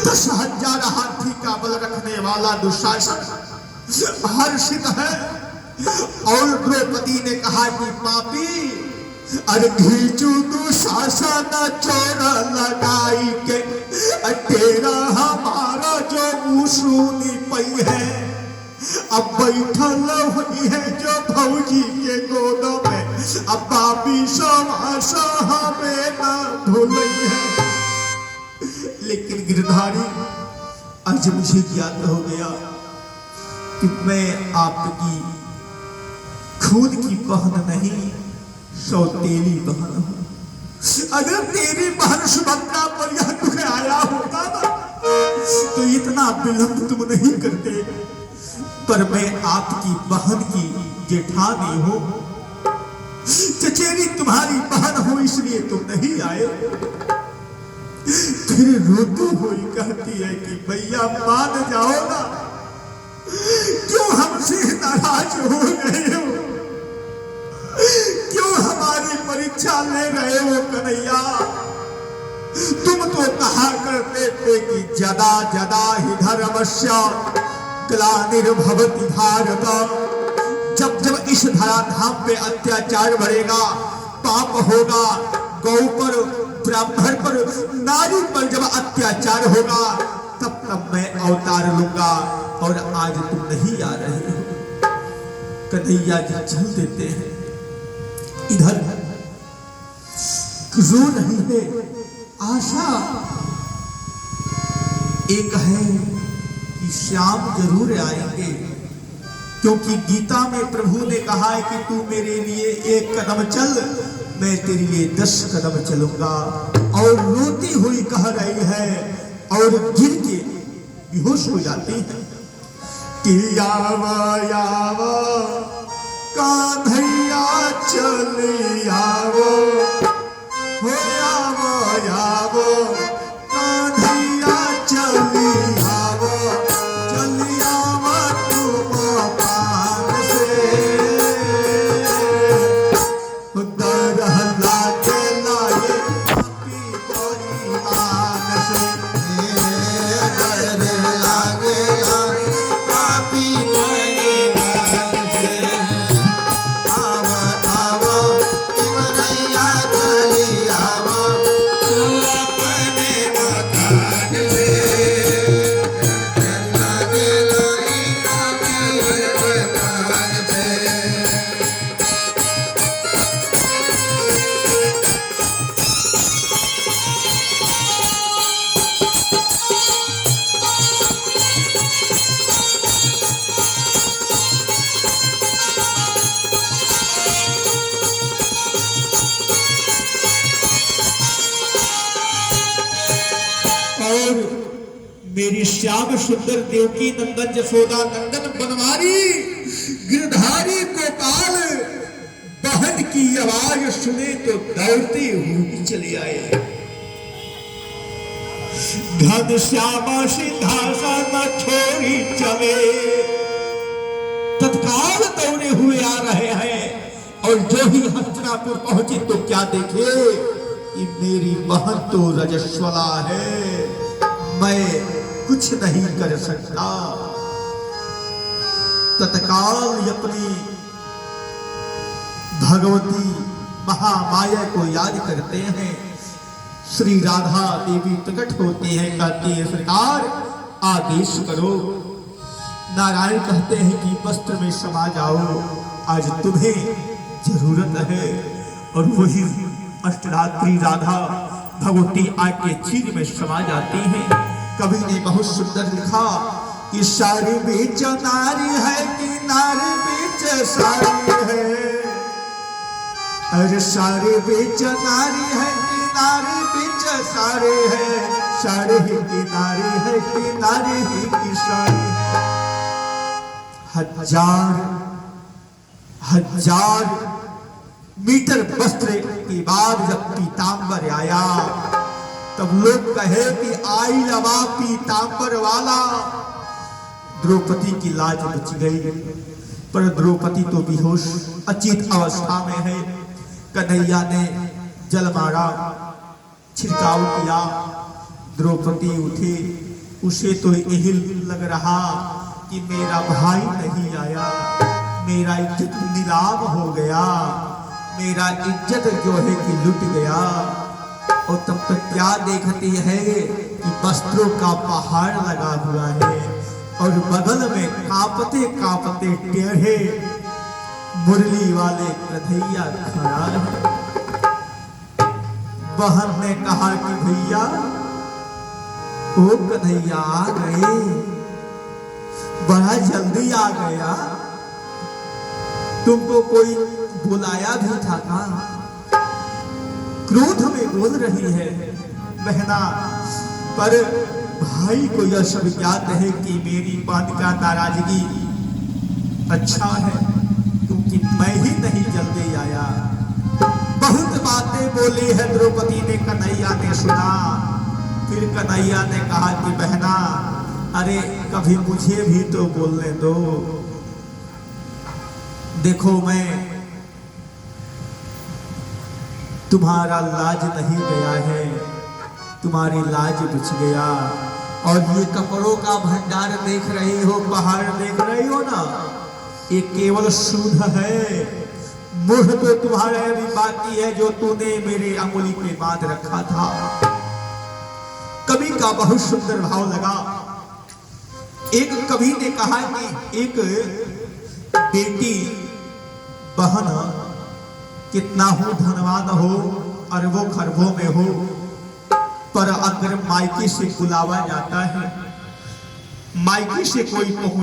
10,000 हाथी का बल रखने वाला दुशासन हर्षित है। और द्रौपदी ने कहा कि पापी, अरे घीचू दुशासन चोर लगाई के तेरा हमारा जो उसूनी पई है, अब बैठल हुई है जो भौजी के गोद में, अब पापी समास हमें न धुलई है। लेकिन गिरधारी, आज मुझे ज्ञात हो गया कि मैं आपकी खून की बहन नहीं, सौतेली बहन हूं। अगर तेरी बहन सुभद्रा पर यह दुख आया होता ना, तो इतना विलंब तुम नहीं करते। पर मैं आपकी बहन की जेठानी हूं, चचेरी तुम्हारी बहन हो, इसलिए तुम नहीं आए। फिर रोती हुई कहती है कि भैया मान जाओ ना, क्यों हमसे नाराज हो रहे हो, क्यों हमारी परीक्षा ले रहे हो कन्हैया। तुम तो कहा करते थे कि जदा जदा ही धर्मस्य ग्लानिर्भवति भारत। जब जब इस धराधाम पे अत्याचार बढ़ेगा, पाप होगा, गौ पर, ब्राह्मण पर, नारी पर जब अत्याचार होगा, तब तब मैं अवतार लूंगा। और आज तुम नहीं आ रहे हो। कन्हैया जी चल देते हैं। इधर रो रही है आशा। एक है कि श्याम जरूर आएंगे, क्योंकि गीता में प्रभु ने कहा है कि तू मेरे लिए 1 कदम चल, मैं तेरे लिए 10 कदम चलूंगा। और रोती हुई कह रही है और गिर के बेहोश हो जाती है कि यावा यावा कान्हैया चली आवो, हो यावो यावो कान्हैया चली आवो, चली आवो तुम पान से, दरह लागे लागे पापी परिमान से, दरह लागे लागे पापी परिमान से, आवो आवो कन्हैया चली आवो, अपने मकान से, लागे लागे पापी परिमान से। और मेरी श्याम सुंदर देवकी नंदन जसोदा नंदन बनवारी गिरधारी गोपाल बहन की आवाज सुने तो दौड़ते हुए चले आए। घन श्यामा सिंहासन छोड़ी चले, तत्काल दौड़े हुए आ रहे हैं। और जो ही हस्तिनापुर पहुंचे तो क्या देखे कि मेरी बहन तो रजस्वला है, मैं कुछ नहीं कर सकता। तत्काल अपनी भगवती महामाया को याद करते हैं। श्री राधा देवी प्रकट होते हैं, कहती है सरकार आदेश करो। नारायण कहते हैं कि वस्त्र में समा जाओ, आज तुम्हें जरूरत है। और वही अष्टरात्रि राधा भगवती आके चीर में समा जाती हैं। कवि ने बहुत सुंदर लिखा कि सारी बीच नारी है कि नारी बीच सारी है, अरे सारी बीच नारी है कि नारी बीच सारी है, सारी ही की नारी है कि नारी ही की सारी है। हजार मीटर वस्त्र के बाद जब पीतांबर आया, तब लोग कहे कि आई लवा पीतांबर वाला। द्रौपदी की लाज बच गई, पर द्रौपदी तो बेहोश अचेत अवस्था में है। कन्हैया ने जल मारा, छिड़काव किया, द्रौपदी उठी, उसे तो यही लग रहा कि मेरा भाई नहीं आया, मेरा इज्जत नीलाम हो गया, मेरा इज्जत जो है कि लुट गया। और तब तक क्या देखती है कि वस्त्रों का पहाड़ लगा हुआ है और बगल में कांपते कांपते टेढ़े मुरली वाले कन्हैया खड़ा है। बहन ने कहा कि भैया ओ कन्हैया आ गए, बड़ा जल्दी आ गया, तुमको कोई बुलाया भी था का? क्रोध में बोल रही है बहना, पर भाई को यह सब ज्ञात है कि मेरी बहन का नाराजगी अच्छा है, क्योंकि मैं ही नहीं जल्दी आया। बहुत बातें बोली है द्रौपदी ने, कन्हैया ने सुना। फिर कन्हैया ने कहा कि बहना अरे कभी मुझे भी तो बोलने दो। देखो मैं तुम्हारा लाज नहीं गया है, तुम्हारी लाज बुझ गया। और ये कपड़ों का भंडार देख रही हो, पहाड़ देख रही हो ना, ये केवल शुद्ध है। मुंह तो तुम्हारा अभी बाकी है जो तूने मेरे अंगुली पे बांध रखा था। कवि का बहुत सुंदर भाव लगा। एक कवि ने कहा कि एक बेटी बहन कितना हो धनवान हो, अरबों खरबों में हो, पर अगर मायके से बुलावा जाता है, मायके से कोई